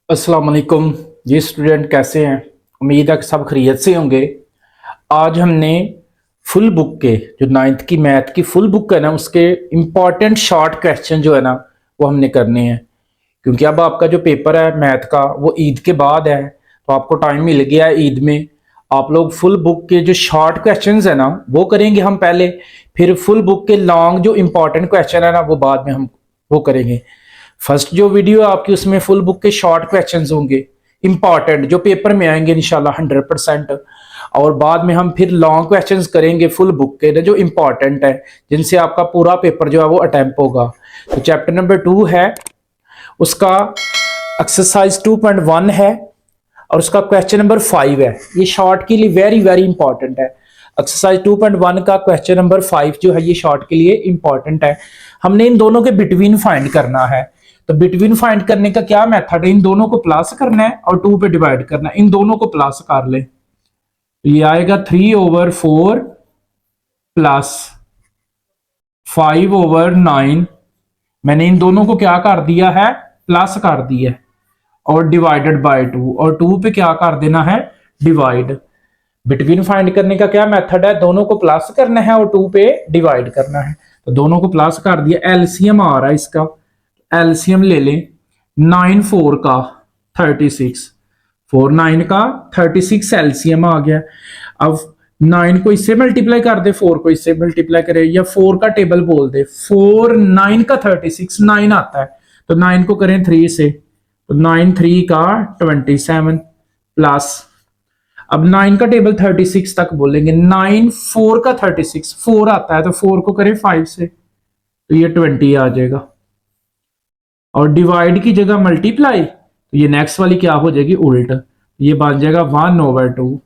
अस्सलाम वालेकुम जी स्टूडेंट, कैसे हैं? उम्मीद है कि सब खैरियत से होंगे। आज हमने फुल बुक के जो नाइन्थ की मैथ की फुल बुक है ना, उसके इम्पॉर्टेंट शॉर्ट क्वेश्चन जो है ना वो हमने करने हैं। क्योंकि अब आपका जो पेपर है मैथ का वो ईद के बाद है, तो आपको टाइम मिल गया है ईद में। आप लोग फुल बुक के जो शॉर्ट क्वेश्चंस है ना वो करेंगे हम पहले, फिर फुल बुक के लॉन्ग जो इम्पोर्टेंट क्वेश्चन है ना वो बाद में हम वो करेंगे। फर्स्ट जो वीडियो है आपकी उसमें फुल बुक के शॉर्ट क्वेश्चंस होंगे इंपॉर्टेंट जो पेपर में आएंगे इंशाल्लाह 100%। और बाद में हम फिर लॉन्ग क्वेश्चंस करेंगे फुल बुक के जो इंपॉर्टेंट है, जिनसे आपका पूरा पेपर जो है वो अटेम्प्ट होगा। तो चैप्टर नंबर 2 है, उसका एक्सरसाइज 2.1 है और उसका क्वेश्चन नंबर 5 है। ये शॉर्ट के लिए वेरी वेरी इंपॉर्टेंट है। एक्सरसाइज 2.1 का क्वेश्चन नंबर 5 जो है ये शॉर्ट के लिए इंपॉर्टेंट है। हमने इन दोनों के बिटवीन फाइंड करना है। तो बिटवीन फाइंड करने का क्या मेथड है? इन दोनों को प्लस करना है और 2 पे डिवाइड करना है। इन दोनों को प्लस कर ले तो ये आएगा 3/4 प्लस 5/9। मैंने इन दोनों को क्या कर दिया है? प्लस कर दिया है। और डिवाइडेड बाय 2, और 2 पे क्या कर देना है? डिवाइड। बिटवीन फाइंड करने का क्या मेथड है? दोनों को प्लस करना है और 2 पे डिवाइड करना है। तो दोनों को प्लस कर दिया। एलसीएम आ रहा है इसका, एलसीएम ले लें। 9 4 का 36, 4 9 का 36 एलसीएम आ गया। अब 9 को इससे मल्टीप्लाई कर दे, 4 को इससे मल्टीप्लाई करे, या 4 का टेबल बोल दे। 4 9 का 36 9 आता है, तो 9 को करें 3 से, तो 9 3 का 27 प्लस। अब 9 का टेबल 36 तक बोलेंगे। 9 4 का 36 4 आता है, तो 4 को करें 5 से, तो ये 20 आ जाएगा। और डिवाइड की जगह मल्टीप्लाई, तो ये नेक्स्ट वाली क्या हो जाएगी? उल्ट। ये बन जाएगा 1/2।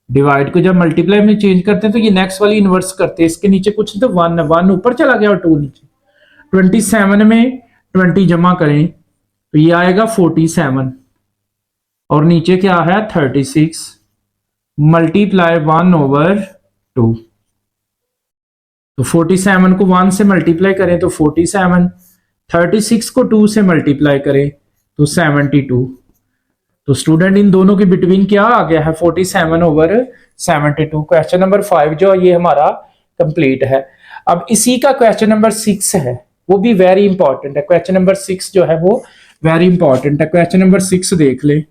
डिवाइड को जब मल्टीप्लाई में चेंज करते हैं तो ये नेक्स्ट वाली इनवर्स करते हैं। इसके नीचे कुछ तो 1 ऊपर चला गया और 2 नीचे। 27 में 20 जमा करें तो ये आएगा 47, और नीचे क्या है? 36 मल्टीप्लाई 1/2। तो 47 को 1 से मल्टीप्लाई करें तो 47, 36 को 2 से मल्टीप्लाई करें तो 72। तो स्टूडेंट इन दोनों के बिटवीन क्या आ गया है? 47/72। क्वेश्चन नंबर 5 जो ये हमारा कंप्लीट है। अब इसी का क्वेश्चन नंबर 6 है, वो भी वेरी इंपॉर्टेंट है। क्वेश्चन नंबर 6 जो है वो वेरी इंपॉर्टेंट है। क्वेश्चन नंबर 6 देख ले।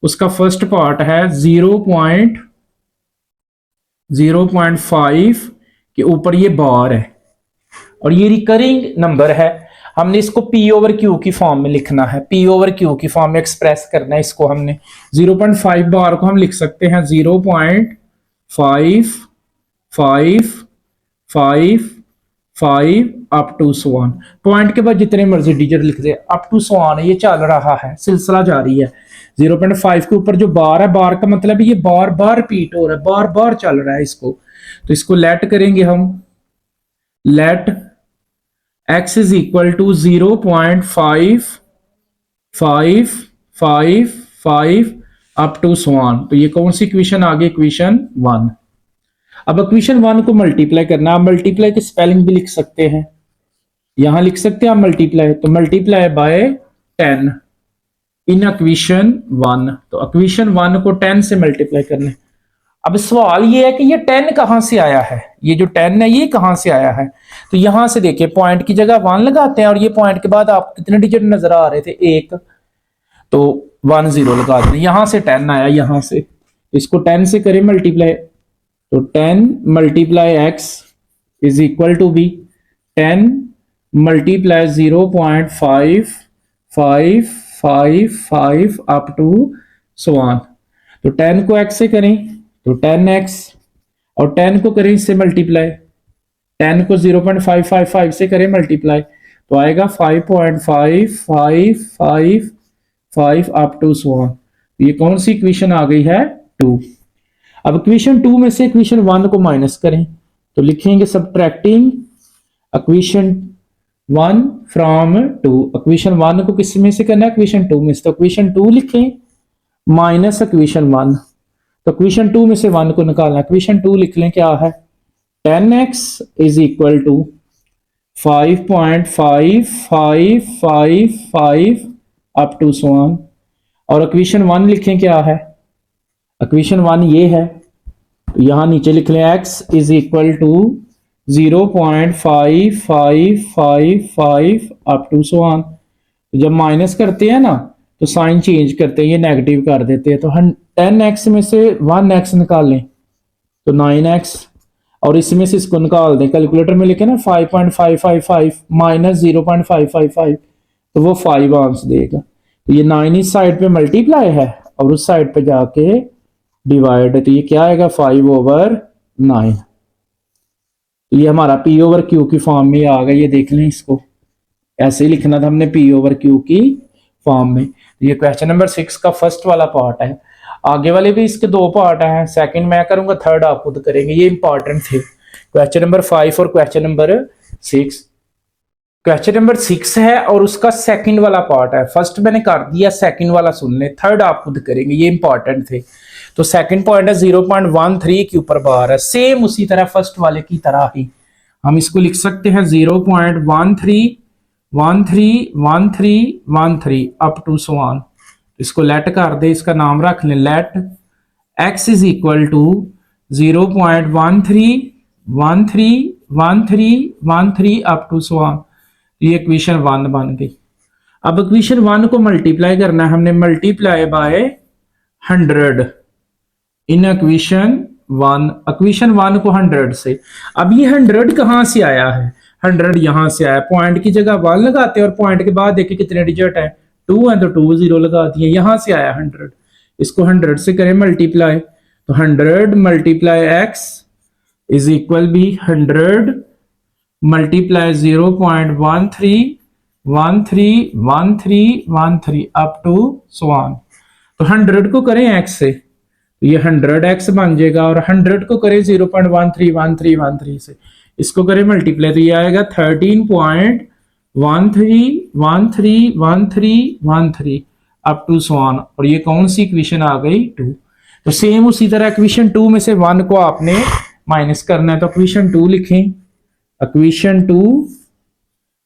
उसका फर्स्ट पार्ट है 0.5 के ऊपर ये बार है और ये रिकरिंग नंबर है। हमने इसको P/Q की फॉर्म में लिखना है, P/Q की फॉर्म में एक्सप्रेस करना है इसको हमने। 0.5 बार को हम लिख सकते हैं 0.5555 up to so on. Point के बाद जितने मर्जी डिजिट लिख दे, अप टू सो ऑन ये चल रहा है, सिलसिला जारी है। 0.5 के ऊपर जो बार है, बार का मतलब ये बार बार रिपीट हो रहा है, बार बार चल रहा है इसको। तो इसको लेट करेंगे हम, let x is equal to 0.5555 up to so on. तो ये कौन सी इक्वेशन आ गई? इक्वेशन 1। अब इक्वेशन 1 को मल्टीप्लाई करना। आप मल्टीप्लाई की स्पेलिंग भी लिख सकते हैं, यहां लिख सकते हैं आप मल्टीप्लाई, तो मल्टीप्लाई बाय 10 इन इक्वेशन 1। तो इक्वेशन 1 को 10 से मल्टीप्लाई करना है। अब सवाल ये है कि ये 10 कहां से आया है? ये जो 10 है ये कहां से आया है? तो यहां से देखिए, पॉइंट की जगह 1 लगाते हैं और ये पॉइंट के बाद आप कितने डिजिट नजर आ रहे थे? 1, तो 1 0 लगा दें। यहां से 10 आया, यहां से। इसको 10 से करें मल्टीप्लाई, तो 10 multiply x is equal to be 10 multiply 0.5555 up to so on. तो 10 को x से करें तो 10x, और 10 को करें इससे मल्टीप्लाई, 10 को 0.555 से करें मल्टीप्लाई, तो आएगा 5.5555 अप टू सो ऑन। ये कौन सी इक्वेशन आ गई है? 2। अब इक्वेशन 2 में से इक्वेशन 1 को माइनस करें, तो लिखेंगे सब्ट्रैक्टिंग इक्वेशन 1 फ्रॉम 2। इक्वेशन 1 को किस में से करना है? इक्वेशन 2 में से। तो इक्वेशन 2 लिखें माइनस इक्वेशन 1। तो इक्वेशन 2 में से 1 को निकालना। इक्वेशन 2 लिख लें, क्या है? 10x is equal to 5.5555 up to so on. और इक्वेशन 1 लिखें क्या है, इक्वेशन 1 ये है, तो यहां नीचे लिख लें x is equal to 0.5555 up to so on. जब माइनस करते हैं ना तो साइन चेंज करते हैं, ये नेगेटिव कर देते हैं। तो हम 10x में से 1x निकाल लें तो 9x, और इसमें से इसको निकाल दें, कैलकुलेटर में लिखे ना 5.555 माइनस 0.555, तो वो 5 आंसर देगा। तो ये 9 इस साइड पे मल्टीप्लाई है और उस साइड पे जाके डिवाइड है, तो ये क्या आएगा 5/9। ये हमारा P ओवर Q की फॉर्म में आ गया, ये देख लें, इसको ऐसे ही लिखना था हमने P ओवर Q की फॉर्म में। ये क्वेश्चन नंबर 6 का फर्स्ट वाला पार्ट है। आगे वाले भी इसके 2 पार्ट हैं, सेकंड मैं करूंगा, थर्ड आप खुद करेंगे। ये इंपॉर्टेंट थे क्वेश्चन नंबर 5 और क्वेश्चन नंबर 6। क्वेश्चन नंबर 6 है और उसका सेकंड वाला पार्ट है। फर्स्ट मैंने कर दिया, सेकंड वाला सुन ले, थर्ड आप खुद करेंगे, ये इंपॉर्टेंट थे। तो सेकंड पॉइंट है 0.13 के ऊपर बार है, सेम उसी तरह फर्स्ट वाले की तरह ही हम इसको लिख सकते हैं 0.13131313 अप टू सो ऑन। इसको लेट कर दे, इसका नाम रख लें let x is equal to 0.13131313 up to so on. ये इक्वेशन 1 बन गई। अब इक्वेशन 1 को मल्टीप्लाई करना है हमने, multiply by 100 in equation 1। Equation 1 को 100 से, अब ये 100 कहां से आया है, 100 यहां से आया। पॉइंट की जगह 1 लगाते हैं और पॉइंट के बाद देखिए कितने डिजिट है, 2 है तो 2 0 लगा दिए, यहां से आया 100। इसको 100 से करें मल्टीप्लाई, तो 100 मल्टीप्लाई x इज इक्वल भी 100 multiply 0.13131313 up to so on. तो 100 को करें x से, ये 100x बन जाएगा, और 100 को करें 0.131313 से, इसको करें मल्टीप्लाई, तो ये आएगा 13.131313 अप टू सो ऑन। और ये कौन सी इक्वेशन आ गई, 2। तो सेम उसी तरह इक्वेशन 2 में से 1 को आपने माइनस करना है, तो इक्वेशन 2 लिखें, इक्वेशन 2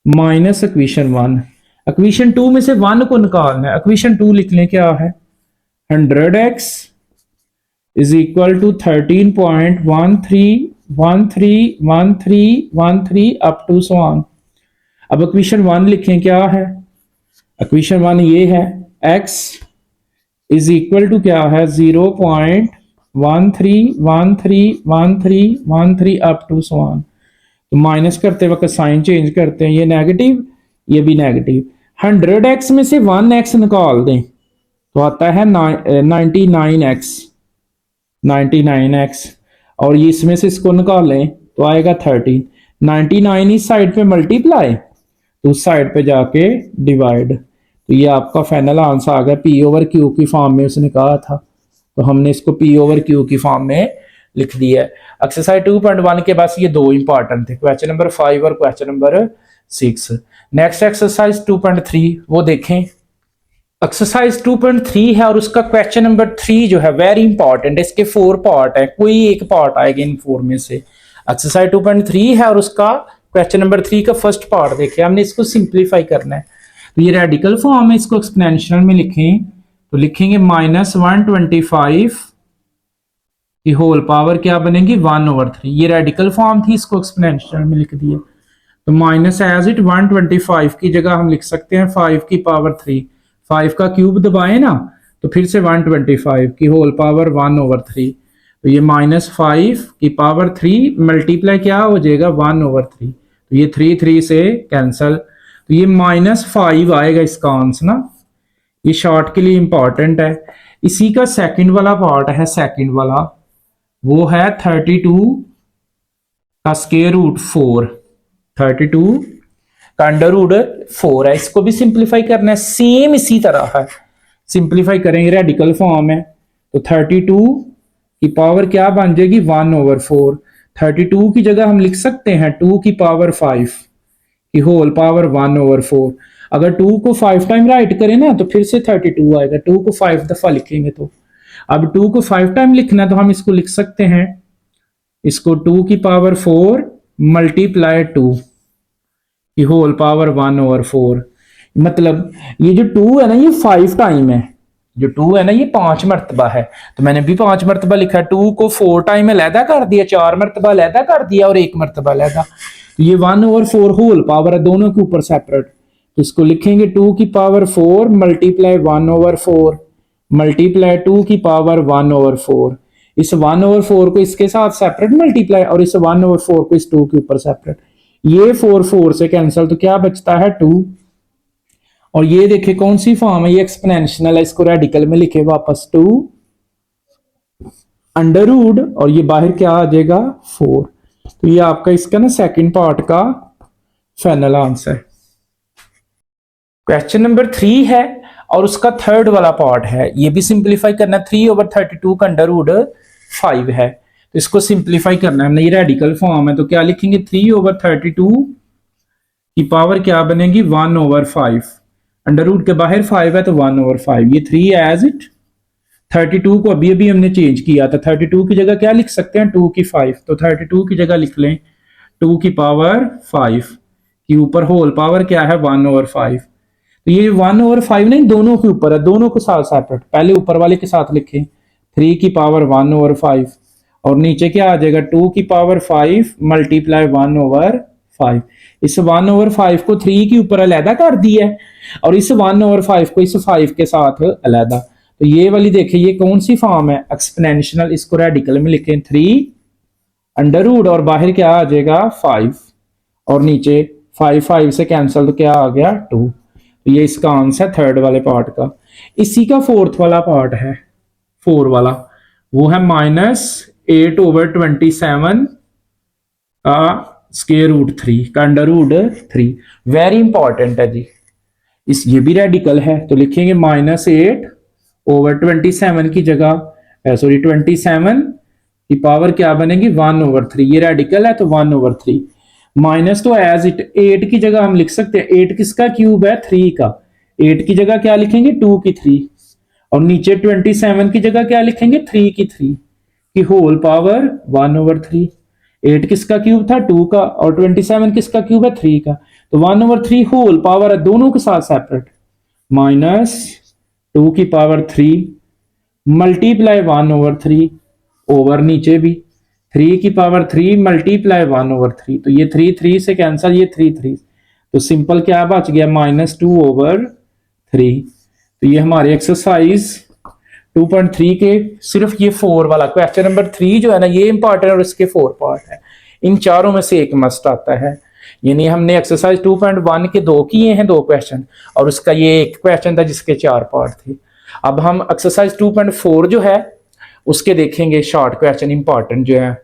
माइनस इक्वेशन 1। इक्वेशन 2 में से 1 को निकालना है, इक्वेशन 2 लिख लें क्या है, 100x is equal to 13.131313 up to so on. अब इक्वेशन 1 लिखें क्या है, इक्वेशन 1 ये है, x इज इक्वल टू क्या है 0.13131313 अप टू सो ऑन। तो माइनस करते वक्त साइन चेंज करते हैं, ये नेगेटिव ये भी नेगेटिव। 100x में से 1x निकाल दें तो आता है 99x, और ये इसमें से इसको निकालें तो आएगा 13। 99 इस साइड पे मल्टीप्लाई तो उस साइड पे जाके डिवाइड। तो ये आपका फाइनल आंसर आ गया, P ओवर Q की फॉर्म में उसने कहा था, तो हमने इसको P ओवर Q की फॉर्म में लिख दिया है। एक्सरसाइज 2.1 के पास ये 2 इंपॉर्टेंट थे, क्वेश्चन नंबर 5 और क्वेश्चन नंबर 6। नेक्स्ट एक्सरसाइज 2.3 वो देखें। एक्सरसाइज 2.3 है और उसका क्वेश्चन नंबर 3 जो है वेरी इंपॉर्टेंट है, इसके 4 पार्ट है, कोई एक पार्ट आएगा इन 4 में से। एक्सरसाइज 2.3 है और उसका क्वेश्चन नंबर 3 का फर्स्ट पार्ट देखिए, हमने इसको सिंप्लीफाई करना है। तो ये रेडिकल फॉर्म है, इसको एक्सपोनेंशियल में लिखें तो लिखेंगे -125 की होल पावर क्या बनेगी 1/3। ये रेडिकल फॉर्म थी, इसको एक्सपोनेंशियल में लिख दिया। तो माइनस एज इट 125 की जगह हम लिख सकते हैं 5 की पावर 3। 5 का क्यूब दबाए ना तो फिर से 125 की होल पावर 1/3। तो ये -5 की पावर 3 मल्टीप्लाई क्या हो जाएगा 1/3। तो ये 3 से कैंसल, तो ये -5 आएगा इसका आंसर ना, ये शॉर्ट के लिए इंपॉर्टेंट है। इसी का सेकंड वाला पार्ट है, सेकंड वाला वो है 32 का स्क्वायर रूट 4, 32 का अंडर रूट 4 है। इसको भी सिंप्लीफाई करना है, सेम इसी तरह है, सिंप्लीफाई करेंगे, रेडिकल फॉर्म है। तो 32 की पावर क्या बन जाएगी 1/4। 32 की जगह हम लिख सकते हैं 2 की पावर 5 की होल पावर 1/4। अगर 2 को 5 टाइम राइट करें ना तो फिर से 32 आएगा, 2 को 5 दफा लिखेंगे। तो अब 2 को 5 टाइम लिखना तो हम इसको लिख सकते हैं, इसको 2 की पावर 4 मल्टीप्लाई 2 की होल पावर 1/4। मतलब ये जो 2 है ना ये 5 टाइम है, जो 2 है ना ये 5 मरतबा है, तो मैंने भी 5 मरतबा लिखा। 2 को 4 टाइम अलहदा कर दिया, 4 मरतबा अलहदा कर दिया और 1 मरतबा अलहदा। तो ये 1/4 होल पावर है, दोनों के ऊपर सेपरेट। तो इसको लिखेंगे 2 की पावर 4 मल्टीप्लाई 1/4 मल्टीप्लाई 2 की पावर 1/4। इस 1/4 को इसके साथ सेपरेट मल्टीप्लाई और इस 1/4 को इस 2 के ऊपर सेपरेट। ये 4 से कैंसिल, तो क्या बचता है 2। और ये देखिए कौन सी फॉर्म है, ये एक्सपोनेंशियल है, इसको रेडिकल में लिखे वापस 2 अंडर रूट और ये बाहर क्या आ जाएगा 4। तो ये आपका इसका ना सेकंड पार्ट का फाइनल आंसर। क्वेश्चन नंबर 3 है और उसका थर्ड वाला पार्ट है, ये भी सिंप्लीफाई करना है। 3/32 का अंडर रूट 5 है, तो इसको सिंप्लीफाई करना है हमने, ये रेडिकल फॉर्म है। तो क्या लिखेंगे 3/32 की पावर क्या बनेगी 1/5। अंडर रूट के बाहर 5 है तो 1/5, ये 3 एज इट। 32 को अभी अभी हमने चेंज किया था, 32 की जगह क्या लिख सकते हैं 2 की 5, तो 32 की जगह लिख लें 2 की पावर 5 की ऊपर होल पावर क्या है 1/5। तो ये 1/5 नहीं दोनों के ऊपर है, दोनों को साथ सेपरेट, पहले ऊपर वाले के साथ लिखें 3 की पावर 1/5 और नीचे क्या आ जाएगा 2 की पावर 5 मल्टीप्लाई 1/5। इस 1/5 को 3 के ऊपर अलहदा कर दिया है और इस 1/5 को इस 5 के साथ अलहदा। तो ये वाली देखिए ये कौन सी फॉर्म है एक्सपोनेंशियल, इसको रेडिकल में लिखें 3 अंडर रूट और बाहर क्या आ जाएगा 5 और नीचे 5 से कैंसिल, तो क्या आ गया 2। तो ये इसका आंसर थर्ड वाले पार्ट का। इसी का फोर्थ वाला पार्ट है, 4 वाला, वो है -8/27 का स्क्वायर रूट 3 का अंडर रूट 3। वेरी इंपॉर्टेंट है जी, इस ये भी रेडिकल है, तो लिखेंगे -8/27 की जगह सॉरी 27 की पावर क्या बनेगी 1/3। ये रेडिकल है तो 1/3 माइनस, तो एज इट 8 की जगह हम लिख सकते हैं 8 किसका क्यूब है 3 का, 8 की जगह क्या लिखेंगे 2 की 3 और नीचे 27 की जगह क्या लिखेंगे 3 की 3 की होल पावर 1/3। 8 किसका क्यूब था 2 का और 27 किसका क्यूब है 3 का, तो 1/3 होल पावर है, दोनों के साथ सेपरेट -2 की पावर 3 मल्टीप्लाई 1/3 ओवर नीचे भी 3 की पावर 3 मल्टीप्लाई 1/3। तो ये 3 से कैंसिल, ये 3 तो सिंपल क्या बच गया -2/3। तो ये हमारे एक्सरसाइज 2.3 के सिर्फ ये 4 वाला क्वेश्चन नंबर 3 जो है ना ये इंपॉर्टेंट और इसके 4 पार्ट है, इन चारों में से एक मस्ट आता है। यानी हमने एक्सरसाइज 2.1 के 2 किए हैं 2 क्वेश्चन और उसका ये एक क्वेश्चन था जिसके 4 पार्ट थे। अब हम एक्सरसाइज 2.4 जो है उसके देखेंगे शॉर्ट क्वेश्चन इंपॉर्टेंट जो है।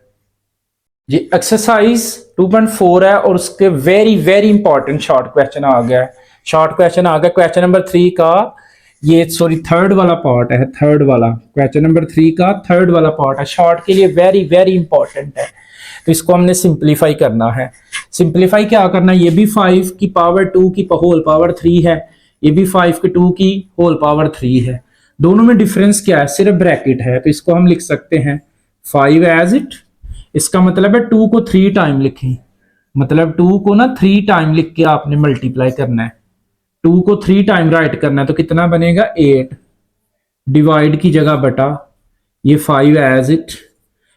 ये एक्सरसाइज 2.4 है और उसके very very important short question आ गया है। शॉर्ट क्वेश्चन आ गया क्वेश्चन नंबर 3 का, ये सॉरी थर्ड वाला पार्ट है, थर्ड वाला क्वेश्चन नंबर 3 का थर्ड वाला पार्ट है, शॉर्ट के लिए वेरी वेरी इंपॉर्टेंट है। तो इसको हमने सिंप्लीफाई करना है। सिंप्लीफाई क्या करना है, ये भी 5 की पावर 2 की होल पावर 3 है, ये भी 5 की 2 की होल पावर 3 है। दोनों में डिफरेंस क्या है, सिर्फ ब्रैकेट है, तो इसको हम लिख सकते हैं 5 एज इट। इसका मतलब है 2 को 3 टाइम लिखें, मतलब 2 को ना 3 टाइम लिख के आपने मल्टीप्लाई करना है, 2 को 3 टाइम राइट करना है, तो कितना बनेगा 8 डिवाइड की जगह बटा ये 5 एज इट।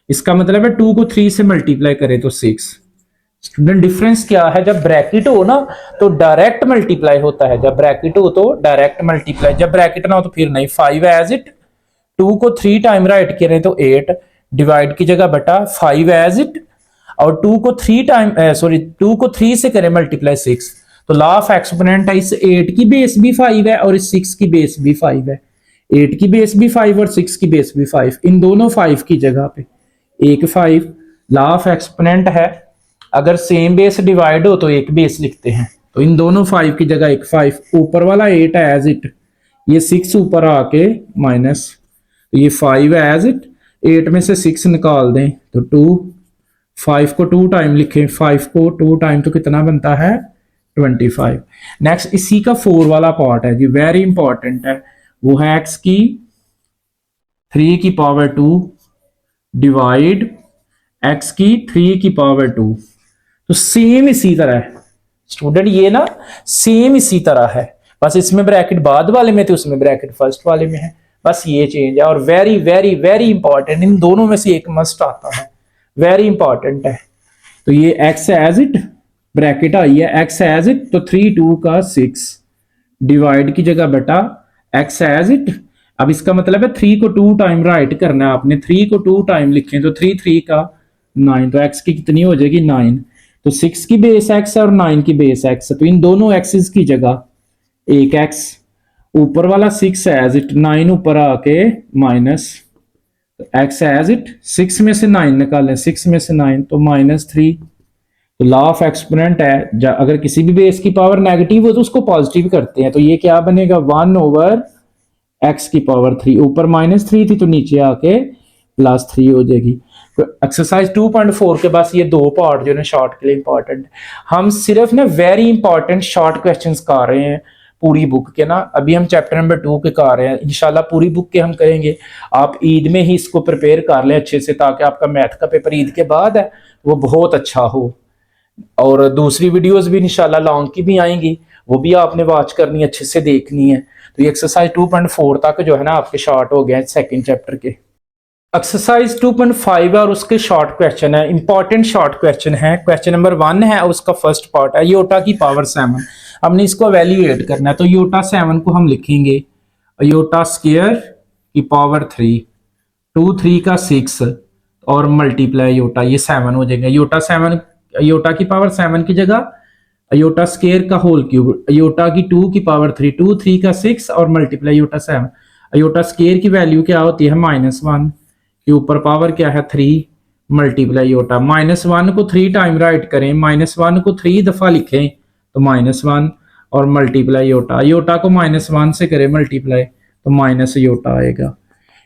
इसका मतलब है 2 को 3 से मल्टीप्लाई करें तो 6। स्टूडेंट डिफरेंस क्या है, जब ब्रैकेट हो ना तो डायरेक्ट मल्टीप्लाई होता है, जब ब्रैकेट हो तो डायरेक्ट मल्टीप्लाई, जब ब्रैकेट ना हो तो फिर नहीं। 5 एज इट, 2 को 3 टाइम राइट करें तो 8 डिवाइड की जगह बटा 5 एज इट, और 2 को 3 टाइम सॉरी 2 को 3 से करें मल्टीप्लाई 6, तो लॉ ऑफ एक्सपोनेंट है, इस 8 की बेस भी 5 है और इस 6 की बेस भी 5 है, 8 की बेस भी 5 और 6 की बेस भी 5, इन दोनों 5 की जगह पे एक 5। लॉ ऑफ एक्सपोनेंट है, अगर सेम बेस डिवाइड हो तो एक बेस लिखते हैं, तो इन दोनों 5 की जगह एक 5, ऊपर वाला 8 है एज इट, ये 6 ऊपर आके माइनस, तो ये 5 है एज इट, 8 में से 6 निकाल दें तो 2, 5 को 2 टाइम लिखें, 5 को 2 टाइम तो कितना बनता है 25। नेक्स्ट इसी का 4 वाला पार्ट है जी, वेरी इंपॉर्टेंट है, वो है x की 3 की पावर 2 डिवाइड x की 3 की पावर 2। तो सेम इसी तरह है स्टूडेंट, ये ना सेम इसी तरह है, बस इसमें ब्रैकेट बाद वाले में थे उसमें ब्रैकेट फर्स्ट वाले में है। बस ये चेंज है। और वेरी वेरी वेरी इंपॉर्टेंट, इन दोनों में से एक मस्ट आता है, वेरी इंपॉर्टेंट है। तो ये एक्स एज इट, ब्रैकेट आई है एक्स एज इट, तो 3 2 का 6 डिवाइड की जगह बेटा एक्स एज इट। अब इसका मतलब है 3 को 2 टाइम राइट करना है आपने, 3 को 2 टाइम लिखें तो 3 3 का 9, तो एक्स की कितनी हो जाएगी 9। तो 6 की बेस एक्स और 9 की बेस एक्स, तो इन दोनों एक्सिस की जगह एक एक्स, ऊपर वाला 6 एज इट, 9 ऊपर आके माइनस, एक्स एज इट, 6 में से 9 निकालें, 6 में से 9 तो -3। तो लॉ ऑफ एक्सपोनेंट है, अगर किसी भी बेस की पावर नेगेटिव हो तो उसको पॉजिटिव करते हैं, तो ये क्या बनेगा 1 ओवर एक्स की पावर 3, ऊपर -3 थी तो नीचे आके +3 हो जाएगी। तो एक्सरसाइज 2.4 के पास ये दो पार्ट जो है शॉर्ट के लिए इंपॉर्टेंट, हम सिर्फ ना वेरी इंपॉर्टेंट शॉर्ट क्वेश्चंस कर रहे हैं पूरी बुक के ना। अभी हम चैप्टर नंबर 2 के कर रहे हैं, इंशाल्लाह पूरी बुक के हम करेंगे। आप ईद में ही इसको प्रिपेयर कर लें अच्छे से, ताकि आपका मैथ का पेपर ईद के बाद है वो बहुत अच्छा हो। और दूसरी वीडियोस भी इंशाल्लाह लॉन्ग की भी आएंगी, वो भी आपने वॉच करनी, अच्छे से देखनी है। तो ये एक्सरसाइज 2.4 तक जो है ना आपके शॉर्ट हो गए सेकंड चैप्टर के। एक्सरसाइज 2.5 और उसके शॉर्ट क्वेश्चन है, इंपॉर्टेंट शॉर्ट क्वेश्चन है। क्वेश्चन नंबर 1 है, उसका फर्स्ट पार्ट है योटा की पावर 7, हमने इसको एवेल्यूएट करना है। तो योटा 7 को हम लिखेंगे योटा स्क्वायर की पावर 3, 2 3 का 6 और मल्टीप्लाई योटा, ये 7 हो जाएगा। योटा 7, योटा की पावर 7 की जगह योटा स्क्वायर का होल क्यूब, योटा की 2 की पावर 3, 2 3 का 6 और मल्टीप्लाई योटा 7। योटा स्क्वायर की वैल्यू क्या होती है -1, के ऊपर पावर क्या है 3 मल्टीप्लाई योटा, -1 को 3 टाइम राइट करें, -1 को 3 दफा लिखें तो -1 और मल्टीप्लाई योटा, योटा को -1 से करें मल्टीप्लाई तो माइनस योटा आएगा।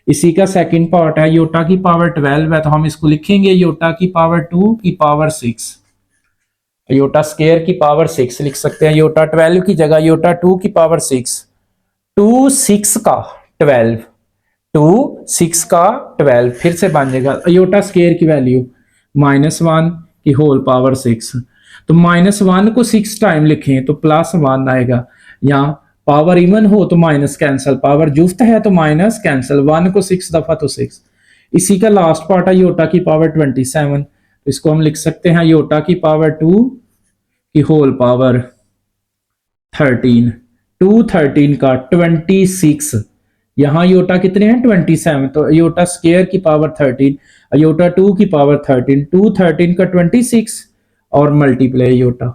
इसी का सेकंड पार्ट है योटा की पावर 12 है, तो हम इसको लिखेंगे योटा की पावर 2 की पावर 6, योटा स्क्वायर की पावर 6 लिख सकते हैं। योटा 12 की जगह योटा 2 की पावर 6, 2 6 का 12, 2 6 का 12 फिर से बन जाएगा योटा स्क्वायर की वैल्यू -1 की होल पावर 6। तो -1 को 6 टाइम लिखें तो +1 आएगा, यहाँ पावर इवन हो तो माइनस कैंसल, पावर जुफ्त है तो माइनस कैंसल, 1 को 6 दफा तो 6। इसी का लास्ट पार्ट है योटा की पावर 27, तो इसको हम लिख सकते हैं योटा की पावर 2 की होल पावर 13, 2 13 का 26, यहाँ योटा कितने हैं 27, तो योटा स्क्वायर की पावर 13, योटा 2 की पावर 13, 2 13 का 26 और मल्टीप्लाई योटा,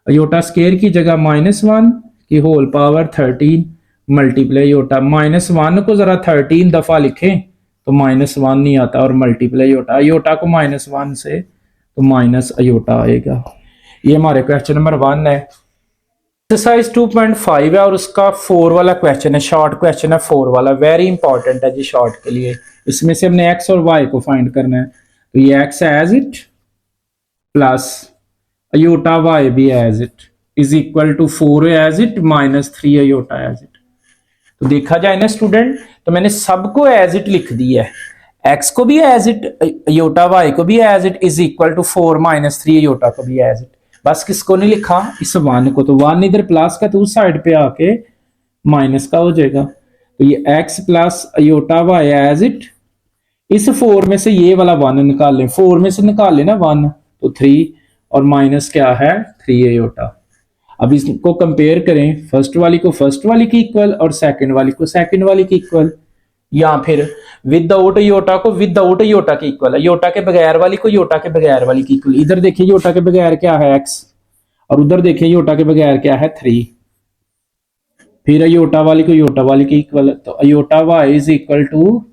योटा स्क्वायर की जगह -1 की होल पावर 13 मल्टीप्लाई योटा, -1 को जरा 13 दफा लिखें तो -1 नहीं आता और मल्टीप्लाई योटा, अयोटा को -1 से तो माइनस अयोटा आएगा। ये हमारे क्वेश्चन नंबर 1 है। एक्सरसाइज 2.5 है और उसका 4 वाला क्वेश्चन है, शॉर्ट क्वेश्चन है 4 वाला, वेरी इंपॉर्टेंट है जी शॉर्ट के लिए। इसमें से हमने एक्स और वाई को फाइंड करना है, तो ये x as it plus iota y भी as it is equal to 4 as it -3 iota as it. तो देखा जाए ना स्टूडेंट, तो मैंने सबको एज इट लिख दिया है, एक्स को भी एज इट, अयोटा वाई को भी as it is equal to 4 -3 iota को भी एज इट। बस किसको नहीं लिखा, इस 1 को, तो 1 इधर प्लस का तो उस साइड पे आके माइनस का हो जाएगा। तो ये x plus iota y as it, इस 4 में से ये वाला 1 निकाल लें, 4 में से निकाल लेना 1 तो 3 और माइनस क्या है 3 अयोटा। अब इसको कंपेयर करें, फर्स्ट वाली को फर्स्ट वाली की इक्वल और सेकंड वाली को सेकंड वाली की इक्वल, या फिर विदाउट योटा को विदाउट योटा की इक्वल, योटा के बगैर वाली को योटा के बगैर वाली की इक्वल। इधर देखिए योटा के बगैर क्या है x और उधर देखिए योटा के बगैर क्या है 3, फिर अयोटा वाली को योटा वाली की इक्वल, तो iota y is equal to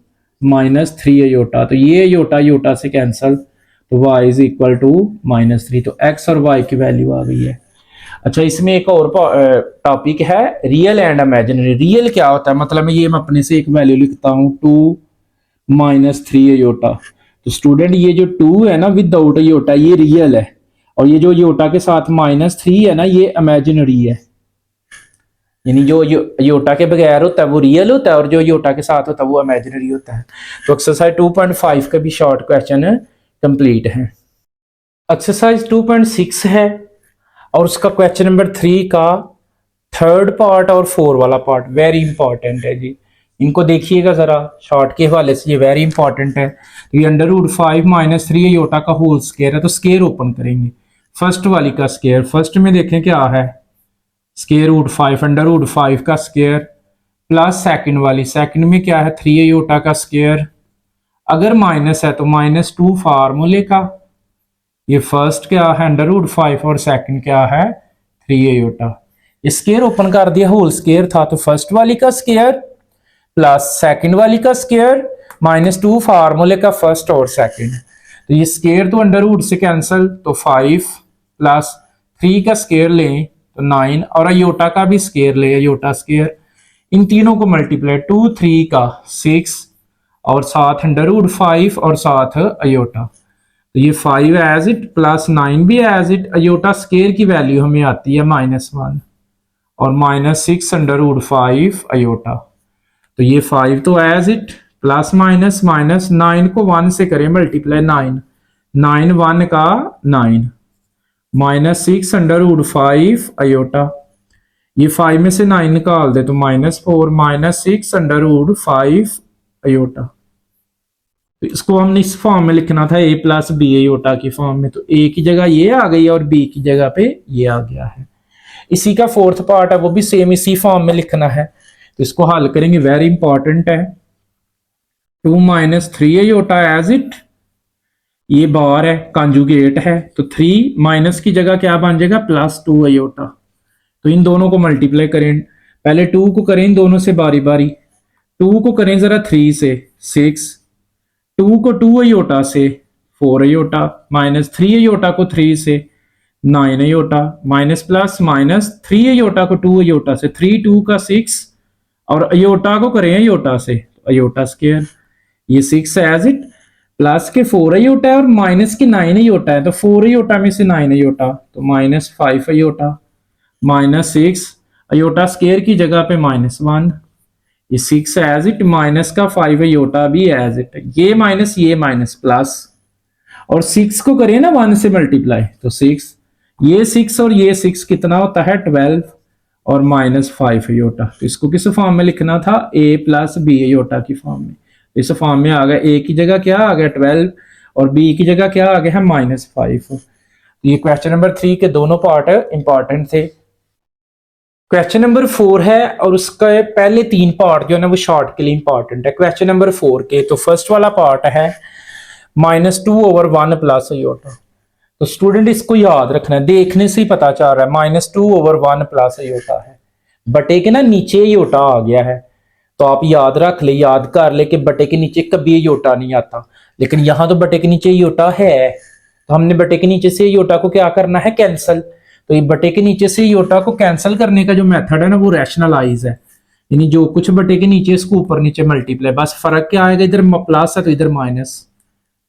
-3 iota, तो ये योटा योटा से कैंसल, तो y इज इक्वल टू -3, तो x और y की वैल्यू आ गई है। अच्छा, इसमें एक और टॉपिक है रियल एंड इमेजिनरी। रियल क्या होता है, मतलब ये मैं अपने से एक वैल्यू लिखता हूं 2 -3 अयोटा, तो स्टूडेंट ये जो 2 है ना विदाउट अयोटा ये रियल है, और ये जो योटा के साथ -3 है ना ये इमेजिनरी है, यानी जो योटा के बगैर होता है वो रियल होता है और जो योटा के साथ होता है वो इमेजिनरी होता है। तो एक्सरसाइज 2.5 का भी शॉर्ट क्वेश्चन कंप्लीट है। एक्सरसाइज 2.6 है और उसका क्वेश्चन नंबर 3 का थर्ड पार्ट और 4 वाला पार्ट वेरी इंपॉर्टेंट है जी। इनको देखिएगा जरा शॉर्ट के हवाले से, ये वेरी इंपॉर्टेंट है। तो ये अंडर रूट 5 माइनस 3 आयोटा का होल स्क्वायर है, तो स्क्वायर ओपन करेंगे फर्स्ट वाली का स्क्वायर। फर्स्ट में देखें क्या है, स्क्वायर रूट 5 अंडर रूट 5 का स्क्वायर प्लस सेकंड वाली, सेकंड में क्या है 3 आयोटा का स्क्वायर। अगर माइनस है तो -2 फार्मूले का। ये फर्स्ट क्या है अंडर रूट 5 और सेकंड क्या है 3 आयोटा। स्क्वायर ओपन कर दिया, होल स्क्वायर था तो फर्स्ट वाली का स्क्वायर प्लस सेकंड वाली का स्क्वायर -2 फार्मूले का फर्स्ट और सेकंड। तो ये स्क्वायर तो अंडर रूट से कैंसिल, तो 5 प्लस 3 का स्क्वायर लें तो 9 और अयोटा का भी स्क्वायर ले, अयोटा स्क्वायर। इन तीनों को मल्टीप्लाई 2 3 का 6 और साथ अंडर रूट 5 और साथ अयोटा। तो ये 5 एज इट प्लस 9 भी एज इट। अयोटा स्क्वायर की वैल्यू हमें आती है -1 और -6 अंडर रूट 5 अयोटा। तो ये 5 तो as it plus minus minus 9 को 1 से करें मल्टीप्लाई 9 9 1 का 9 -6 अंडर रूट 5 अयोटा। ये 5 में से 9 निकाल दे तो -4 -6 अंडर रूट 5 अयोटा। तो इसको हमने इस फॉर्म में लिखना था a प्लस बी अयोटा की फॉर्म में, तो a की जगह ये आ गई और b की जगह पे ये आ गया है। इसी का फोर्थ पार्ट है वो भी सेम इसी फॉर्म में लिखना है, तो इसको हल करेंगे, वेरी इंपॉर्टेंट है। 2 - 3 अयोटा एज इट, ये बार है कंजुगेट है तो 3 माइनस की जगह क्या बन जाएगा +2 अयोटा। तो इन दोनों को मल्टीप्लाई करें, पहले 2 को करें इन दोनों से बारी बारी। 2 को करें जरा 3 से 6, 2 को 2 अयोटा से 4 अयोटा, -3 अयोटा को 3 से 9 अयोटा, माइनस प्लस -3 अयोटा को 2 अयोटा से 3 2 का 6 और अयोटा को करें अयोटा से अयोटा स्क्वायर। ये 6 एज इट प्लस के 4 अयोटा है और माइनस के 9 अयोटा है, तो 4 अयोटा में से 9 अयोटा तो -5 अयोटा, -6 अयोटा स्क्वायर की जगह पे -1। ये 6 एज इट माइनस का 5 अयोटा भी एज इट, ये माइनस प्लस और 6 को करें ना 1 से मल्टीप्लाई तो 6, ये 6 और ये 6 कितना होता है 12 और -5 अयोटा। तो इसको किस फॉर्म में लिखना था a प्लस बी अयोटा की फॉर्म में। इस फॉर्म में आ गया, a की जगह क्या आ गया 12 और b की जगह क्या आ गया है -5। ये क्वेश्चन नंबर 3 के दोनों पार्ट इंपॉर्टेंट थे। क्वेश्चन नंबर 4 है और उसका पहले 3 पार्ट जो है ना वो शॉर्ट के लिए इंपॉर्टेंट है। क्वेश्चन नंबर 4 के तो फर्स्ट वाला पार्ट है -2/1 प्लस अयोटा। तो स्टूडेंट इसको याद रखना है, देखने से ही पता चल रहा है -2/1 प्लस अयोटा है, बटे के ना नीचे अयोटा आ गया है। तो आप याद रख ले, याद कर ले कि बटे के नीचे कभी अयोटा नहीं आता, लेकिन यहां तो बटे के नीचे अयोटा है, तो हमने बटे के नीचे से अयोटा को क्या करना है कैंसिल। तो ये बटे के नीचे से अयोटा को कैंसिल करने का जो मेथड है ना वो रैशनलाइज है, यानी जो कुछ बटे के नीचे इसको ऊपर नीचे मल्टीप्लाई, बस फर्क क्या आएगा, इधर प्लस है तो इधर माइनस,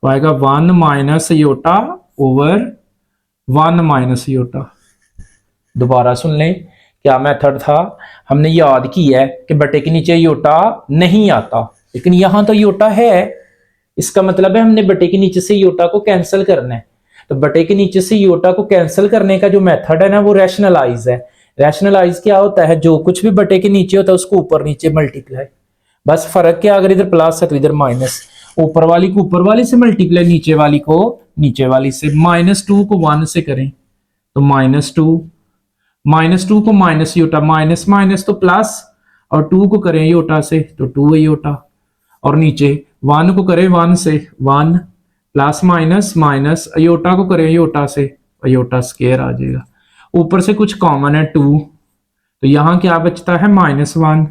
तो आएगा 1 minus iota over 1 minus iota. दोबारा सुन लें क्या मेथड था, हमने याद किया है कि बटे के नीचे अयोटा नहीं आता, लेकिन यहां तो अयोटा है, इसका मतलब है हमने बटे के नीचे से अयोटा को कैंसिल करना है। तो बटे के नीचे से अयोटा को कैंसिल करने का जो मेथड है ना वो रैशनलाइज है। रैशनलाइज क्या होता है, जो कुछ भी बटे के नीचे होता है उसको ऊपर नीचे मल्टीप्लाई, बस फर्क क्या, अगर इधर प्लस है तो इधर माइनस, ऊपर वाली को ऊपर वाली से मल्टीप्लाई, नीचे वाली को नीचे वाली से। -2 को 1 से करें तो -2 को माइनस अयोटा, माइनस माइनस तो प्लस और 2 को करें अयोटा से तो 2 अयोटा, और नीचे 1 को करें 1 से 1 प्लस माइनस माइनस अयोटा को करें अयोटा से अयोटा स्क्वायर आ जाएगा। ऊपर से कुछ कॉमन है 2, तो यहां क्या बचता है -1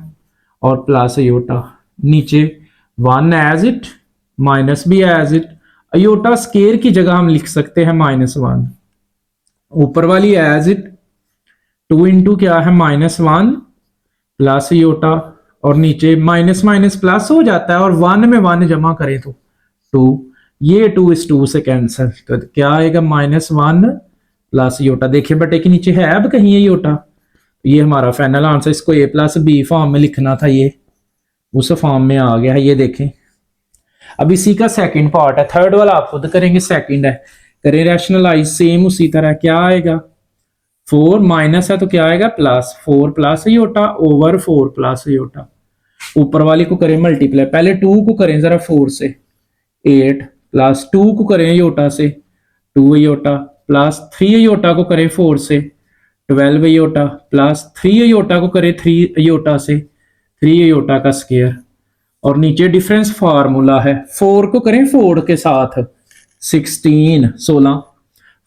और प्लस अयोटा, नीचे 1 एज इट माइनस भी एज इट, अयोटा स्क्वायर की जगह हम लिख सकते हैं -1, ऊपर वाली एज इट 2 इंटू क्या है -1 प्लस अयोटा, और नीचे माइनस माइनस प्लस हो जाता है और 1 में 1 जमा करें तो 2, ये 2 इस 2 से कैंसिल, तो क्या आएगा -1 प्लस अयोटा। देखिए बटे के नीचे है अब कहीं अयोटा, ये हमारा फाइनल आंसर। इसको a प्लस बी फॉर्म में लिखना था, ये उस फॉर्म में आ गया है, ये देखें। अब इसी का सेकंड पार्ट है, थर्ड वाला आप खुद करेंगे, सेकंड है, करें रैशनलाइज सेम उसी तरह, क्या आएगा 4 माइनस है तो क्या आएगा +4 plus iota over 4 plus iota. ऊपर वाली को करें मल्टीप्लाई, पहले 2 को करें जरा 4 से, 8 प्लस 2 को करें अयोटा से 2 अयोटा प्लस 3 अयोटा को करें 4 से 12 अयोटा प्लस 3 अयोटा को करें 3 अयोटा से 3 अयोटा का स्क्वायर, और नीचे डिफरेंस फार्मूला है 4 को करें 4 के साथ 16 16,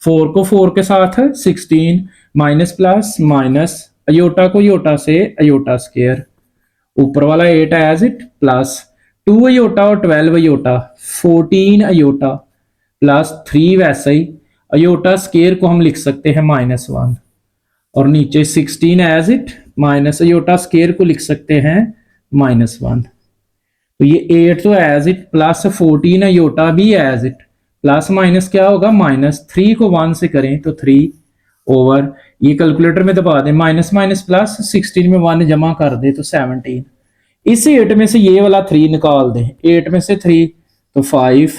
4 को 4 के साथ 16 माइनस प्लस माइनस अयोटा को अयोटा से अयोटा स्क्वायर, ऊपर वाला 8 एज इट प्लस 2 अयोटा और 12 अयोटा 14 अयोटा प्लस 3 वैसे ही अयोटा स्क्वायर को हम लिख सकते हैं -1, और नीचे 16 as it minus iota square को लिख सकते हैं -1। तो ये 8 तो एज इट प्लस 14 अयोटा भी एज इट, प्लस माइनस क्या होगा -3 को 1 से करें तो 3 ओवर, ये कैलकुलेटर में दबा दें माइनस माइनस प्लस 16 में 1 जमा कर दे तो 17, इस 8 में से ये वाला 3 निकाल दें, 8 में से 3 तो 5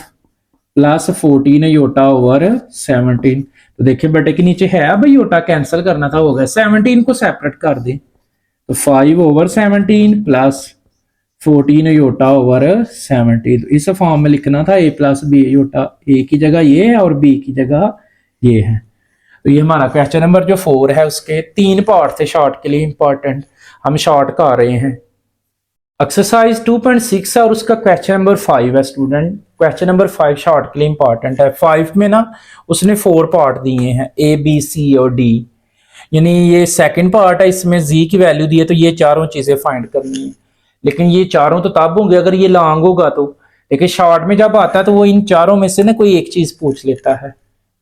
प्लस 14 अयोटा ओवर 17, तो देखिए बेटे के नीचे है अब अयोटा कैंसिल करना था, हो गया 17 को सेपरेट कर दें तो 5 ओवर 17 प्लस 14 अयोटा ओवर 17, तो इस फॉर्म में लिखना था a plus b iota, a की जगह ये है और b की जगह ये है। तो ये हमारा क्वेश्चन नंबर जो 4 है उसके 3 पार्ट थे शॉर्ट के लिए इंपॉर्टेंट, हम शॉर्ट कर रहे हैं। एक्सरसाइज 2.6 है और उसका क्वेश्चन नंबर 5 है स्टूडेंट, क्वेश्चन नंबर 5 शॉर्ट के लिए इंपॉर्टेंट है। 5 में ना उसने 4 पार्ट दिए हैं a b c और d, यानी ये सेकंड पार्ट है, इसमें z की वैल्यू दी है तो ये चारों चीजें फाइंड करनी है, लेकिन ये चारों तो तब होंगे अगर ये लॉन्ग होगा तो, लेकिन शॉर्ट में जब आता है तो वो इन चारों में से ना कोई एक चीज पूछ लेता है,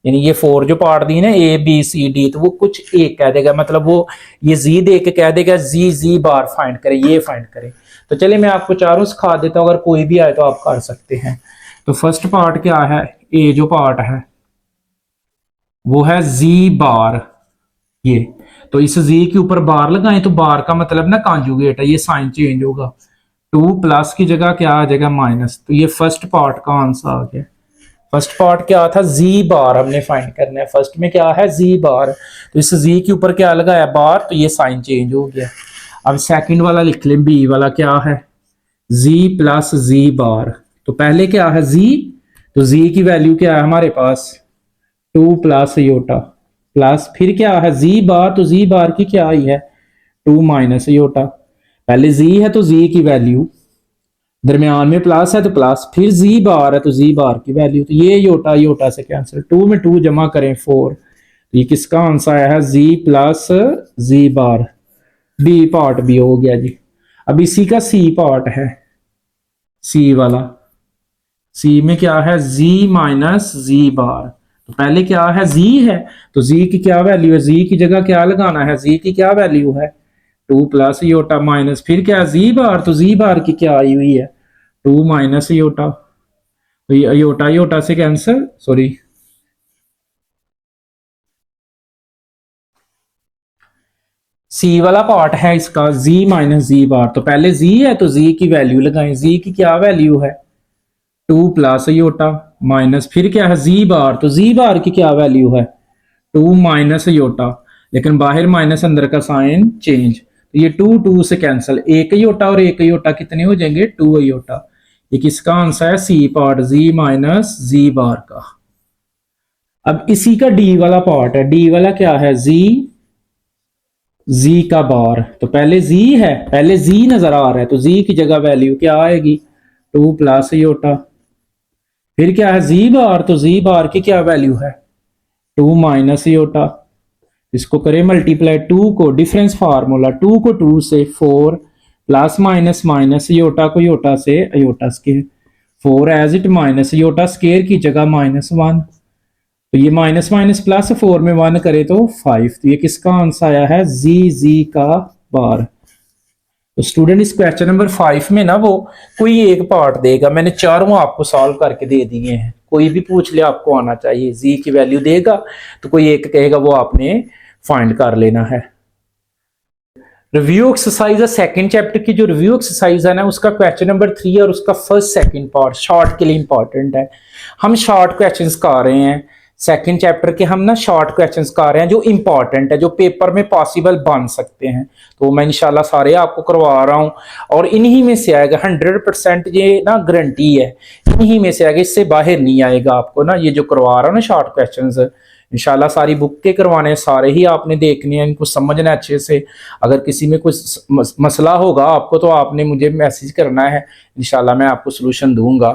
यानी ये 4 जो पार्ट दी ना a b c d, तो वो कुछ एक कह देगा, मतलब वो ये z दे के कह देगा z बार फाइंड करे, ये फाइंड करे। तो चलिए मैं आपको चारों सिखा देता हूँ, अगर कोई भी आए तो आप कर सकते हैं। तो फर्स्ट पार्ट क्या है, a जो पार्ट है वो है z बार, ये तो इस z के ऊपर बार लगाएं तो बार का मतलब ना कॉन्जुगेट है, ये साइन चेंज होगा, 2 प्लस की जगह क्या आ जाएगा माइनस, तो ये फर्स्ट पार्ट का आंसर आ गया। फर्स्ट पार्ट क्या था, z बार हमने फाइंड करना है, फर्स्ट में क्या है z बार, तो इस z के ऊपर क्या लगाया बार, तो ये साइन चेंज हो गया। अब सेकंड वाला लिख लें, b वाला क्या है z प्लस z बार, तो पहले क्या है z, तो z की वैल्यू क्या है हमारे पास 2 प्लस अयोटा प्लस फिर क्या है z बार, तो z बार की क्या आई है 2 माइनस अयोटा, पहले z है तो z की वैल्यू, दरमियान में प्लस है तो प्लस, फिर z बार है तो z बार की वैल्यू, तो ये अयोटा अयोटा से कैंसिल, 2 में 2 जमा करें 4, तो ये किसका आंसर आया है z प्लस z बार, b पार्ट भी हो गया जी। अब इसी का c पार्ट है, c वाला, c में क्या है z माइनस z बार, तो पहले क्या है z है तो z की क्या वैल्यू है, z की जगह क्या लगाना है, z की क्या वैल्यू है 2 प्लस अयोटा माइनस फिर क्या है z बार, तो z बार की क्या आई हुई है 2 माइनस अयोटा, तो ये अयोटा अयोटा से कैंसिल, सॉरी सी वाला पार्ट है इसका z माइनस z बार, तो पहले z है तो z की वैल्यू लगाएं, z की क्या वैल्यू है 2 प्लस अयोटा माइनस फिर क्या है z बार, तो z बार की क्या वैल्यू है 2 माइनस अयोटा, लेकिन बाहर माइनस अंदर का साइन चेंज, तो ये 2 2 से कैंसिल, एक अयोटा और एक अयोटा कितने हो जाएंगे 2 अयोटा, ये किसका आंसर है C part z minus z bar का। अब इसी का d वाला पार्ट है, d वाला क्या है z का बार, तो पहले z है, पहले z नजर आ रहा है तो z की जगह वैल्यू क्या आएगी 2 प्लस अयोटा, फिर क्या है z बार, तो z बार की क्या वैल्यू है 2 माइनस अयोटा, इसको करें मल्टीप्लाई 2 को डिफरेंस फार्मूला 2 को 2 से 4 प्लस माइनस माइनस अयोटा को अयोटा से iota square, 4 as it minus iota square की जगह -1, तो ये माइनस माइनस प्लस 4 में 1 करे तो 5, तो ये किसका आंसर आया है z का बार। तो स्टूडेंट इस क्वेश्चन नंबर 5 में ना वो कोई एक पार्ट देगा, मैंने चारों आपको सॉल्व करके दे दिए हैं, कोई भी पूछ ले आपको आना चाहिए, z की वैल्यू देगा तो कोई एक कहेगा वो आपने फाइंड कर लेना है। रिव्यू एक्सरसाइज है सेकंड चैप्टर की, जो रिव्यू एक्सरसाइज है ना उसका क्वेश्चन नंबर 3 और उसका फर्स्ट सेकंड पार्ट शॉर्ट के लिए इंपॉर्टेंट है। हम शॉर्ट क्वेश्चंस कर रहे हैं, सेकंड चैप्टर के हम ना शॉर्ट क्वेश्चंस कर रहे हैं जो इंपॉर्टेंट है, जो पेपर में पॉसिबल बन सकते हैं। तो मैं इंशाल्लाह सारे आपको करवा रहा हूं और इन्हीं में से आएगा 100%, ये ना गारंटी है, इन्हीं में से आएगा, इससे बाहर नहीं आएगा आपको ना। ये जो करवा रहा हूं ना शॉर्ट क्वेश्चंस, इंशाल्लाह सारी बुक के करवाने, सारे ही आपने देखने हैं, इनको समझना है अच्छे से। अगर किसी में कुछ मसला होगा आपको तो आपने मुझे मैसेज करना है, इंशाल्लाह मैं आपको सोल्यूशन दूंगा।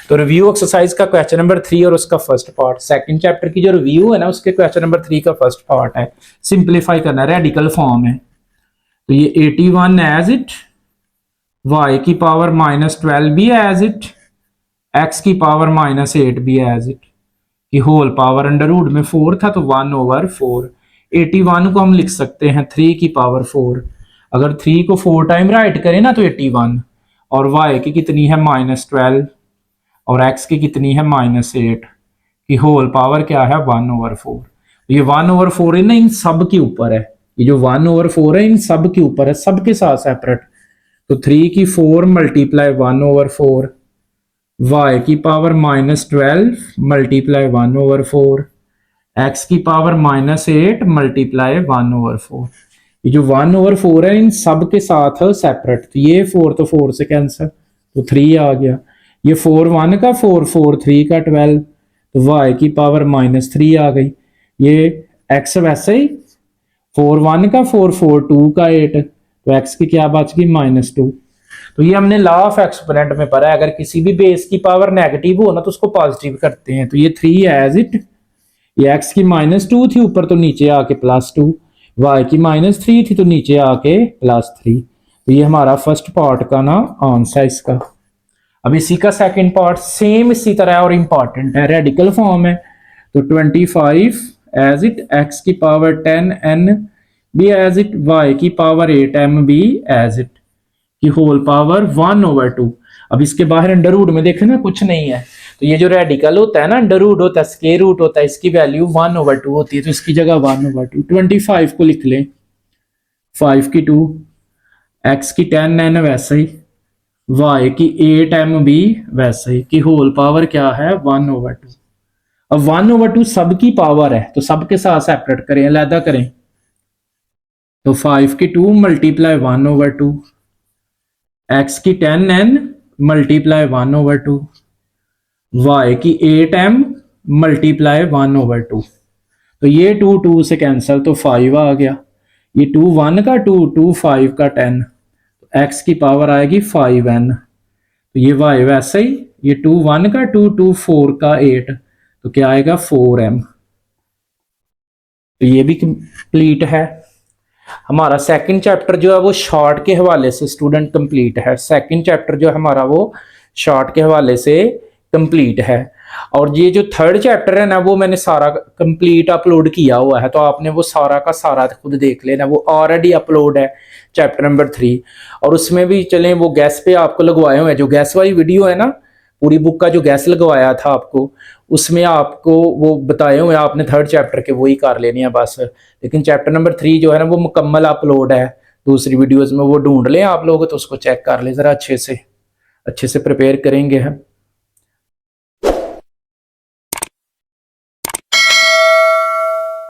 तो रिव्यू एक्सरसाइज का क्वेश्चन नंबर 3 और उसका फर्स्ट पार्ट, सेकंड चैप्टर की जो रिव्यू है ना उसके क्वेश्चन नंबर 3 का फर्स्ट पार्ट है। सिंप्लीफाई करना है, रेडिकल फॉर्म है। तो ये 81 एज इट, y की पावर -12 भी एज इट, x की पावर -8 भी एज इट, कि होल पावर अंडर रूट में 4 था तो 1/4। 81 को हम लिख सकते हैं 3 की पावर 4। अगर 3 को 4 टाइम राइट करें ना तो 81, और y की कितनी है -12, और x की कितनी है -8, कि होल पावर क्या है 1/4। ये 1/4 है ना, इन सब के ऊपर है, ये जो 1/4 है इन सब के ऊपर है, सबके साथ सेपरेट। तो 3 की 4 मल्टीप्लाई 1/4, y की पावर -12 मल्टीप्लाई 1/4, x की पावर -8 मल्टीप्लाई 1/4। ये जो 1/4 है इन सब के साथ सेपरेट, तो ये 4 तो 4 से कैंसिल, तो 3 आ गया। ये 4 1 का 4, 4 3 का 12, तो y की पावर -3 आ गई। ये x वैसे ही 4 1 का 4, 4 2 का 8, तो x की क्या बच गई -2। तो ये हमने लॉ ऑफ एक्सपोनेंट में पढ़ा है, अगर किसी भी बेस की पावर नेगेटिव हो ना तो उसको पॉजिटिव करते हैं। तो ये 3 एज इट, ये x की -2 थी ऊपर तो नीचे आके +2, y की -3 थी तो नीचे आके +3। तो ये हमारा फर्स्ट पार्ट का ना आंसर है इसका। अब इसी का सेकंड पार्ट सेम इसी तरह और इंपॉर्टेंट है, रेडिकल फॉर्म है। तो 25 एज इट, x की पावर 10n भी एज इट, y की पावर 8m भी एज इट, की होल पावर 1/2। अब इसके बाहर अंडर रूट में देखें ना कुछ नहीं है, तो ये जो रेडिकल होता है ना, अंडर रूट होता है, स्क्वायर रूट होता है, इसकी वैल्यू 1/2 होती है, तो इसकी जगह 1/2। 25 को लिख लें, 5 की 2, x की 10n वैसे ही, y की 8m भी वैसे ही, कि होल पावर क्या है 1/2। अब 1/2 सबकी पावर है तो सबके साथ सेपरेट करें, अलग करें। तो 5 की 2 मल्टीप्लाई 1/2, x की 10n मल्टीप्लाई 1/2, y की 8m मल्टीप्लाई 1/2। तो ये 2 2 से कैंसिल, तो 5 आ गया। ये 2 1 का 2, 2 5 का 10, तो x की पावर आएगी 5n। तो ये y वैसे ही, ये 2 1 का 2, 2 4 का 8, तो क्या आएगा 4m। तो ये भी कंप्लीट है। हमारा सेकंड चैप्टर जो है वो शॉर्ट के हवाले से स्टूडेंट कंप्लीट है। सेकंड चैप्टर जो है हमारा वो शॉर्ट के हवाले से कंप्लीट है। और ये जो थर्ड चैप्टर है ना वो मैंने सारा कंप्लीट अपलोड किया हुआ है, तो आपने वो सारा का सारा खुद देख लेना, वो ऑलरेडी अपलोड है चैप्टर नंबर 3। और उसमें भी चलें वो गैस पे आपको लगवाए हुए हैं, जो गैस वाली वीडियो है ना, पूरी बुक का जो गैस लगवाया था आपको, उसमें आपको वो बताए हुए हैं, आपने थर्ड चैप्टर के वही कर लेनी है बस। लेकिन चैप्टर नंबर 3 जो है ना वो मुकम्मल अपलोड है दूसरी वीडियोस में, वो ढूंढ लें आप लोग तो उसको चेक कर लें ज़रा अच्छे से प्रिपेयर करेंगे हम।